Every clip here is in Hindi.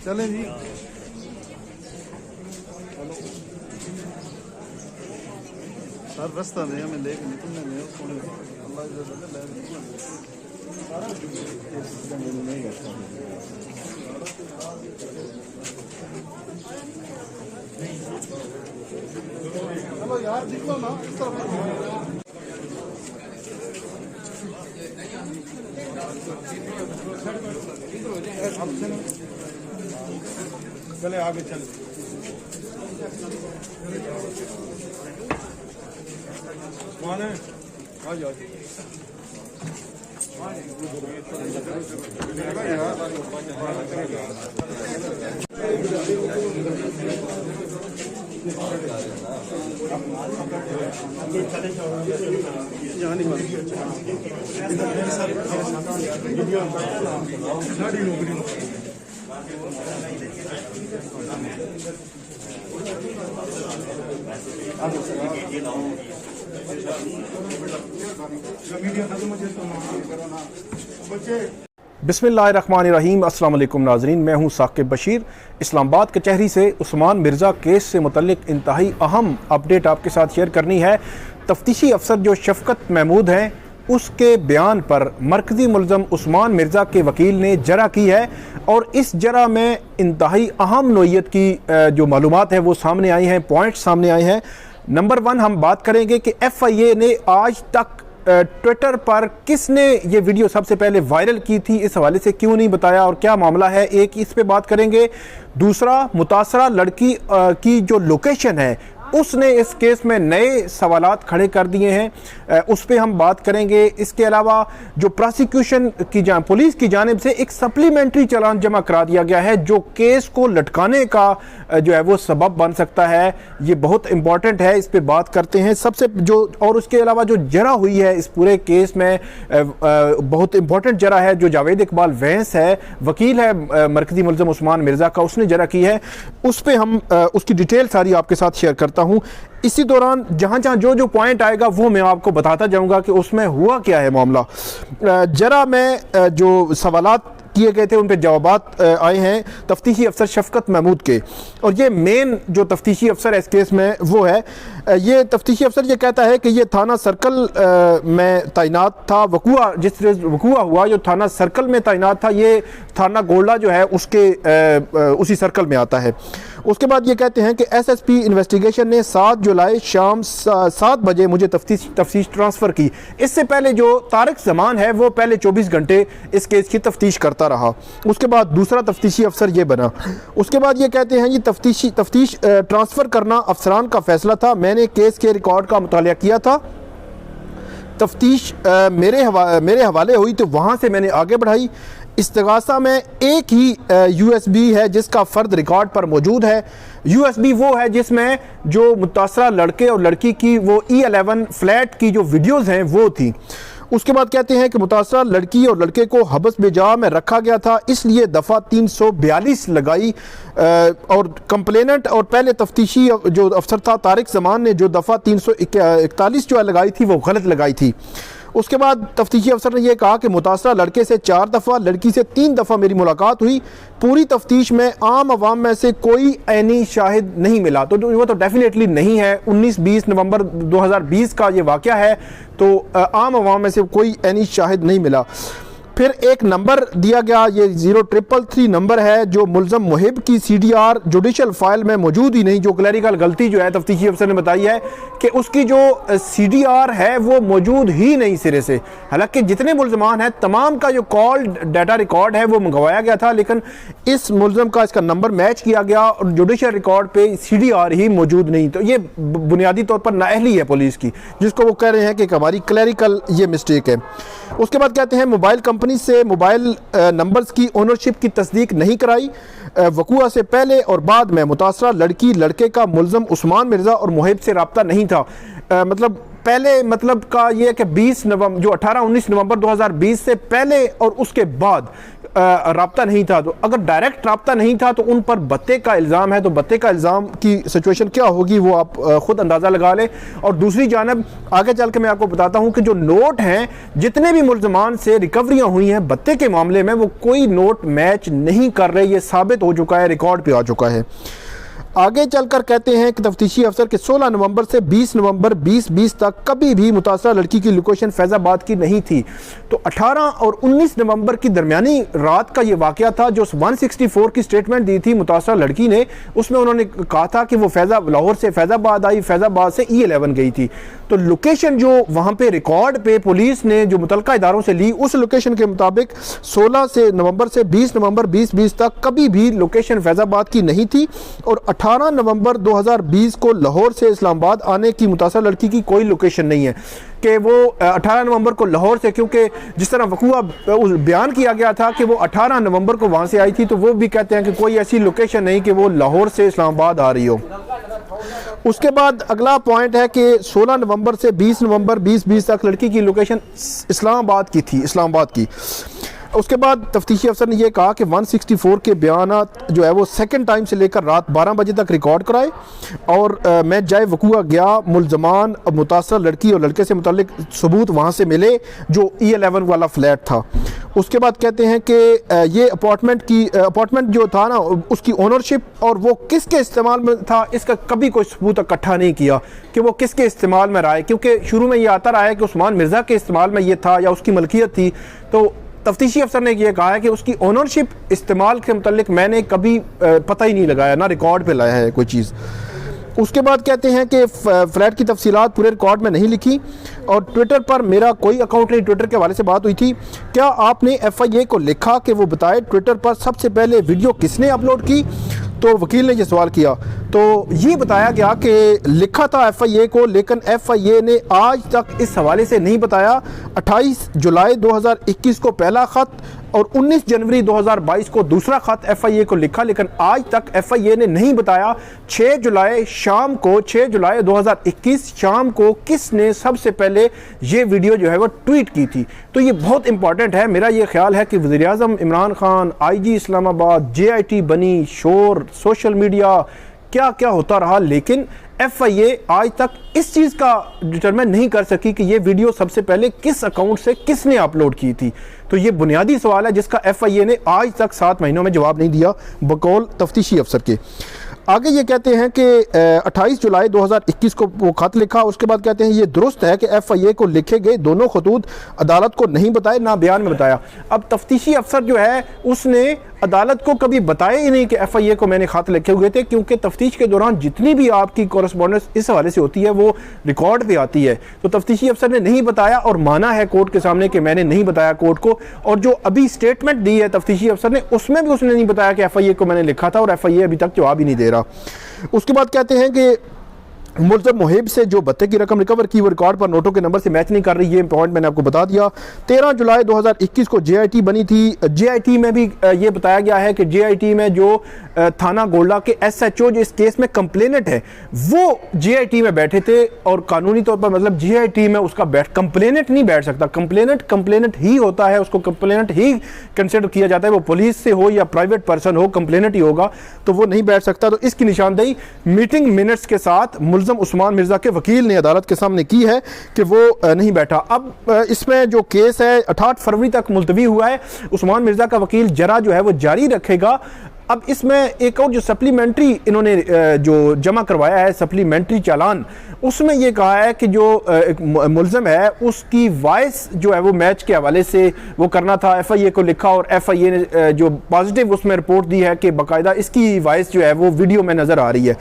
चलें जी। सर रास्ता में हमें लेके निकलने में अल्लाह चलो यार निकलो ना इस तरफ। चले आगे चले। कौन है? आ जाओ। यहाँ निकल। बिस्मिल्लाहिर्रहमानिर्रहीम। अस्सलाम वालेकुम नाज़रीन, मैं हूं साकिब बशीर। इस्लामाबाद कचहरी से उस्मान मिर्ज़ा केस से मुतल्लिक इंतहाई अहम अपडेट आपके साथ शेयर करनी है। तफ्तीशी अफसर जो शफकत महमूद हैं, उसके बयान पर मरकज़ी मुलज़म उस्मान मिर्ज़ा के वकील ने जरा की है और इस जरा में इंतहाई अहम नोयत की जो मालूमात है वो सामने आई हैं, पॉइंट सामने आए हैं। नंबर 1 हम बात करेंगे कि FIA ने आज तक ट्विटर पर किसने ये वीडियो सबसे पहले वायरल की थी, इस हवाले से क्यों नहीं बताया और क्या मामला है, एक इस पे बात करेंगे। दूसरा, मुतासरा लड़की की जो लोकेशन है उसने इस केस में नए सवालात खड़े कर दिए हैं, उस पर हम बात करेंगे। इसके अलावा जो प्रोसिक्यूशन की पुलिस की जानिब से एक सप्लीमेंट्री चालान जमा करा दिया गया है जो केस को लटकाने का जो है वो सबब बन सकता है, ये बहुत इंपॉर्टेंट है, इस पर बात करते हैं। सबसे जो और उसके अलावा जो जरा हुई है इस पूरे केस में, बहुत इंपॉर्टेंट जरा है जो जावेद इकबाल वैंस है, वकील है मरकज़ी मुलज़म उस्मान मिर्ज़ा का, उसने जरा की है, उस पर हम उसकी डिटेल सारी आपके साथ शेयर करता हूं। इसी दौरान जहां जहां जो जो पॉइंट आएगा वो मैं आपको बताता जाऊंगा कि उसमें हुआ क्या है मामला। जरा में जो सवालात किए गए थे उन पर जवाबात आए हैं तफ्तीशी अफसर शफकत महमूद के, और ये मेन जो तफ्तीशी अफसर है इस केस में वो है, ये तफ्तीशी अफसर ये कहता है कि ये थाना सर्कल में तैनात था। वकूआ जिस वकूआ हुआ जो थाना सर्कल में तैनात था, ये थाना गोल्डा जो है उसके उसी सर्कल में आता है। उसके बाद ये कहते हैं कि SSP इन्वेस्टिगेशन ने 7 जुलाई शाम 7 बजे मुझे तफ्तीश ट्रांसफ़र की। इससे पहले जो तारिक ज़मान है वो पहले 24 घंटे इस केस की तफ्तीश करता रहा। उसके बाद दूसरा तफ्तीशी अफसर ये बना। उसके बाद ये कहते हैं ये तफ्तीश ट्रांसफ़र करना अफसरान का फैसला था। मैंने केस के रिकॉर्ड का मुतालिया किया था, तफ्तीश मेरे हवाले हुई तो वहाँ से मैंने आगे बढ़ाई। इस्तिगासा में एक ही USB है जिसका फ़र्द रिकॉर्ड पर मौजूद है। USB वो है जिसमें जो मुतासरा लड़के और लड़की की वो E11 फ्लैट की जो वीडियोज़ हैं वो थी। उसके बाद कहते हैं कि मुतासरा लड़की और लड़के को हबस बेजा में रखा गया था, इसलिए दफ़ा 342 लगाई और कंप्लेनेंट और पहले तफ्तीशी जो अफसर था तारिक ज़मान ने जो दफ़ा 341 जो लगाई थी वो गलत लगाई थी। उसके बाद तफ्तीशी अफसर ने यह कहा कि मुतासरा लड़के से 4 दफ़ा, लड़की से 3 दफ़ा मेरी मुलाकात हुई। पूरी तफ्तीश में आम आवाम में से कोई ऐनी शाहिद नहीं मिला। तो वो तो डेफिनेटली नहीं है। 19-20 नवंबर 2020 का ये वाक़या है, तो आम आवाम में से कोई ऐनी शाहिद नहीं मिला। फिर एक नंबर दिया गया, ये 0333 नंबर है जो मुल्ज़म मुहिब की CDR जुडिशल फाइल में मौजूद ही नहीं। जो क्लैरिकल गलती जो है तफ्तीशी अफसर ने बताई है कि उसकी जो CDR है वो मौजूद ही नहीं सिरे से। हालांकि जितने मुल्ज़मान हैं तमाम का जो कॉल डाटा रिकॉर्ड है वो मंगवाया गया था, लेकिन इस मुल्ज़म का इसका नंबर मैच किया गया और जुडिशल रिकॉर्ड पे CDR ही मौजूद नहीं। तो ये बुनियादी तौर पर नाअहली है पुलिस की, जिसको वो कह रहे हैं कि हमारी क्लैरिकल ये मिस्टेक है। उसके बाद कहते हैं मोबाइल कंपनी से मोबाइल नंबर्स की ओनरशिप की तस्दीक नहीं कराई। वकूआ से पहले और बाद में मुतासरा लड़की लड़के का मुल्ज़म उस्मान मिर्ज़ा और मुहिब से रब्ता नहीं था। मतलब पहले मतलब का ये है कि 20 नवंबर जो 18-19 नवंबर 2020 से पहले और उसके बाद रब्ता नहीं था। तो अगर डायरेक्ट रब्ता नहीं था तो उन पर बत्ते का इल्ज़ाम है, तो बत्ते का इल्ज़ाम की सिचुएशन क्या होगी वो आप खुद अंदाज़ा लगा लें। और दूसरी जानब आगे चल के मैं आपको बताता हूँ कि जो नोट हैं, जितने भी मुल्ज़मान से रिकवरियाँ हुई हैं बत्ते के मामले में, वो कोई नोट मैच नहीं कर रहे। ये साबित हो चुका है, रिकॉर्ड पे आ चुका है। आगे चलकर कहते हैं कि तफ्तीशी अफसर के 16 नवंबर से 20 नवंबर 2020 तक कभी भी मुतासरा लड़की की लोकेशन फैज़ाबाद की नहीं थी। तो 18 और 19 नवंबर की दरमियानी रात का ये वाक़या था। जो 164 की स्टेटमेंट दी थी मुतासरा लड़की ने, उसमें उन्होंने कहा था कि वो लाहौर से फैज़ाबाद आई, फैज़ाबाद से E11 गई थी। तो लोकेशन जो वहाँ पे रिकॉर्ड पे पुलिस ने जो मुतलका इदारों से ली, उस लोकेशन के मुताबिक 16 नवंबर से 20 नवंबर 2020 तक कभी भी लोकेशन फैज़ाबाद की नहीं थी। और 18 नवंबर 2020 को लाहौर से इस्लामाबाद आने की मुतासरा लड़की की कोई लोकेशन नहीं है कि वो 18 नवंबर को लाहौर से, क्योंकि जिस तरह वक़ूआ बयान किया गया था कि वो 18 नवंबर को वहाँ से आई थी, तो वो भी कहते हैं कि कोई ऐसी लोकेशन नहीं कि वो लाहौर से इस्लामाबाद आ रही हो। उसके बाद अगला पॉइंट है कि 16 नवंबर से 20 नवंबर 2020 तक लड़की की लोकेशन इस्लामाबाद की थी, इस्लामाबाद की। उसके बाद तफ्तीशी अफसर ने यह कहा कि 164 के बयानात जो है वो सेकंड टाइम से लेकर रात 12 बजे तक रिकॉर्ड कराए और मैं जाए वक़ूआ गया, मुल्ज़मान मुतासर लड़की और लड़के से मुतल्लिक सबूत वहाँ से मिले जो E11 वाला फ्लैट था। उसके बाद कहते हैं कि ये अपार्टमेंट जो था ना, उसकी ओनरशिप और वो किसके इस्तेमाल में था, इसका कभी कोई सबूत इकट्ठा नहीं किया कि वो किसके इस्तेमाल में रहा है, क्योंकि शुरू में ये आता रहा है कि उस्मान मिर्ज़ा के इस्तेमाल में ये था या उसकी मलकियत थी। तो तफ्तीशी अफसर ने यह कहा है कि उसकी ओनरशिप इस्तेमाल के मुतल्लिक मैंने कभी पता ही नहीं लगाया, ना रिकॉर्ड पे लाया है कोई चीज़। उसके बाद कहते हैं कि फ्लैट की तफसीलात पूरे रिकॉर्ड में नहीं लिखी और ट्विटर पर मेरा कोई अकाउंट नहीं। ट्विटर के हवाले से बात हुई थी, क्या आपने FIA को लिखा कि वो बताए ट्विटर पर सबसे पहले वीडियो किसने अपलोड की? तो वकील ने यह सवाल किया। तो ये बताया गया कि लिखा था FIA को, लेकिन FIA ने आज तक इस हवाले से नहीं बताया। 28 जुलाई 2021 को पहला ख़त और 19 जनवरी 2022 को दूसरा ख़त FIA को लिखा, लेकिन आज तक FIA ने नहीं बताया 6 जुलाई 2021 शाम को किसने सबसे पहले ये वीडियो जो है वो ट्वीट की थी। तो ये बहुत इंपॉर्टेंट है। मेरा ये ख्याल है कि वज़ीर-ए-आज़म इमरान खान, IG इस्लामाबाद, JIT बनी, शोर, सोशल मीडिया, क्या क्या होता रहा, लेकिन FIA आज तक इस चीज़ का डिटरमाइन नहीं कर सकी कि ये वीडियो सबसे पहले किस अकाउंट से किसने अपलोड की थी। तो ये बुनियादी सवाल है जिसका FIA ने आज तक 7 महीनों में जवाब नहीं दिया बकौल तफ्तीशी अफसर के। आगे ये कहते हैं कि 28 जुलाई 2021 को वो खत लिखा। उसके बाद कहते हैं ये दुरुस्त है कि FIA को लिखे गए दोनों खतूत अदालत को नहीं बताए, ना बयान में बताया। अब तफ्तीशी अफसर जो है उसने अदालत को कभी बताया ही नहीं कि FIA को मैंने खत लिखे हुए थे, क्योंकि तफ्तीश के दौरान जितनी भी आपकी कॉरेस्पॉन्डेंस इस हवाले से होती है वो रिकॉर्ड पे आती है। तो तफ्तीशी अफसर ने नहीं बताया और माना है कोर्ट के सामने कि मैंने नहीं बताया कोर्ट को। और जो अभी स्टेटमेंट दी है तफ्तीशी अफसर ने, उसमें भी उसने नहीं बताया कि FIA को मैंने लिखा था, और FIA अभी तक जवाब ही नहीं दे रहा। उसके बाद कहते हैं कि मुल्ज़म मुहिब से जो भत्ते की रकम रिकवर की वो रिकॉर्ड पर नोटों के नंबर से मैच नहीं कर रही। ये पॉइंट मैंने आपको बता दिया। 13 जुलाई 2021 को JIT बनी थी। JIT में भी ये बताया गया है कि JIT में जो थाना गोल्डा के SHO जो इस केस में कंप्लेनेंट है वो JIT में बैठे थे, और कानूनी तौर पर मतलब JIT में उसका कंप्लेनेंट नहीं बैठ सकता। कंप्लेनेंट ही होता है, उसको कंप्लेनेंट ही कंसिडर किया जाता है, वो पुलिस से हो या प्राइवेट पर्सन हो, कंप्लेनेंट ही होगा, तो वो नहीं बैठ सकता। तो इसकी निशानदेही मीटिंग मिनट्स के साथ मुल्ज़म उस्मान मिर्ज़ा के वकील ने अदालत के सामने की है कि वो नहीं बैठा। अब इसमें जो केस है 28 फरवरी तक मुलतवी हुआ है। उस्मान मिर्ज़ा का वकील जरा जो है वो जारी रखेगा। अब इसमें एक और जो सप्लीमेंट्री इन्होंने जो जमा करवाया है सप्लीमेंट्री चालान, उसमें ये कहा है कि जो मुल्ज़म है उसकी वॉइस जो है वो मैच के हवाले से वो करना था। FIA को लिखा और FIA ने जो पॉजिटिव उसमें रिपोर्ट दी है कि बाकायदा इसकी वॉइस जो है वो वीडियो में नज़र आ रही है।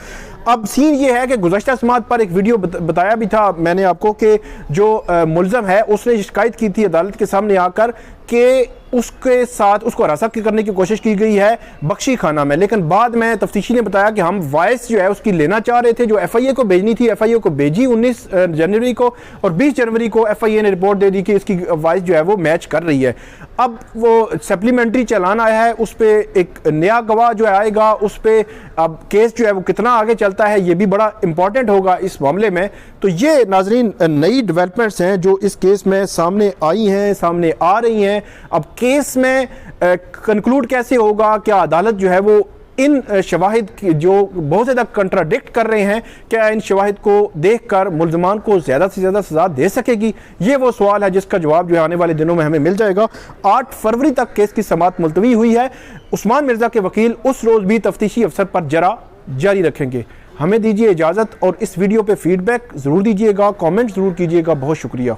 अब सीन ये है कि गुज़श्ता समात पर एक वीडियो बताया भी था मैंने आपको कि जो मुल्ज़म है उसने शिकायत की थी अदालत के सामने आकर कि उसके साथ उसको हरासत करने की कोशिश की गई है बख्शी खाना में, लेकिन बाद में तफ्तीशी ने बताया कि हम वॉइस जो है उसकी लेना चाह रहे थे जो FIA को भेजनी थी। FIA को भेजी 19 जनवरी को और 20 जनवरी को FIA ने रिपोर्ट दे दी कि इसकी वॉइस जो है वो मैच कर रही है। अब वो सप्लीमेंट्री चालान आया है, उस पर एक नया गवाह जो आएगा, उस पर अब केस जो है वो कितना आगे चलता है, ये भी बड़ा इंपॉर्टेंट होगा इस मामले में। तो ये नाजरीन नई डेवलपमेंट्स हैं जो इस केस में सामने आई हैं, सामने आ रही हैं। अब केस में कंक्लूड कैसे होगा, क्या अदालत जो है वो इन शवाहिद जो बहुत ज़्यादा कंट्राडिक्ट कर रहे हैं, क्या इन शवाहिद को देखकर मुल्ज़मान को ज़्यादा से ज़्यादा सज़ा दे सकेगी? ये वो सवाल है जिसका जवाब जो है आने वाले दिनों में हमें मिल जाएगा। 8 फरवरी तक केस की समाअत मुलतवी हुई है। उस्मान मिर्ज़ा के वकील उस रोज़ भी तफ्तीशी अफसर पर जरा जारी रखेंगे। हमें दीजिए इजाज़त और इस वीडियो पर फीडबैक ज़रूर दीजिएगा, कॉमेंट ज़रूर कीजिएगा। बहुत शुक्रिया।